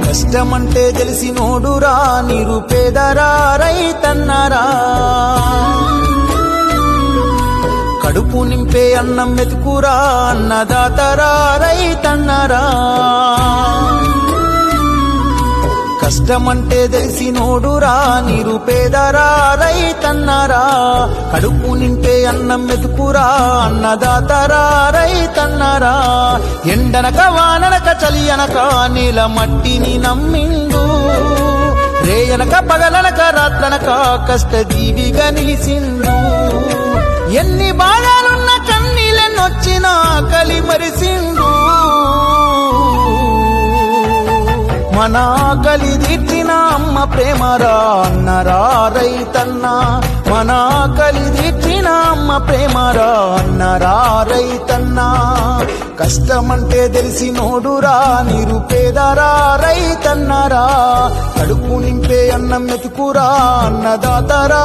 కష్టమంటే తెలిసినోడురా నిరుపేదరా రైతన్నరా కడుపు నింపే అన్నం వెతుకురా అన్నదాతరా రైతన్నరా కష్టమంటే తెలిసినోడురా నిరుపేదరా రైతన్నరా కడుపు నింపే అన్నం వెతుకురా అన్నదాతరా రైతన్నరా ఎండనక వాననక చలి అనక నీల మట్టిని నమ్మిండు రేయనక పగలనక రాత్రనక కష్టజీవిగా నిలిసిండు ఎన్ని బాధలున్న కన్నీళ్ళనొచ్చినా ఆకలి మరిసిండు మన ఆకలి తీర్చిన అమ్మ ప్రేమరా అన్నరా రైతన్న మన ఆకలి తీర్చిన అమ్మ ప్రేమరా అన్నరా రైతన్న కష్టమంటే తెలిసినోడురా నిరుపేదరా రైతన్నరా కడుపు నింపే అన్నం మెతుకురా అన్నదాతరా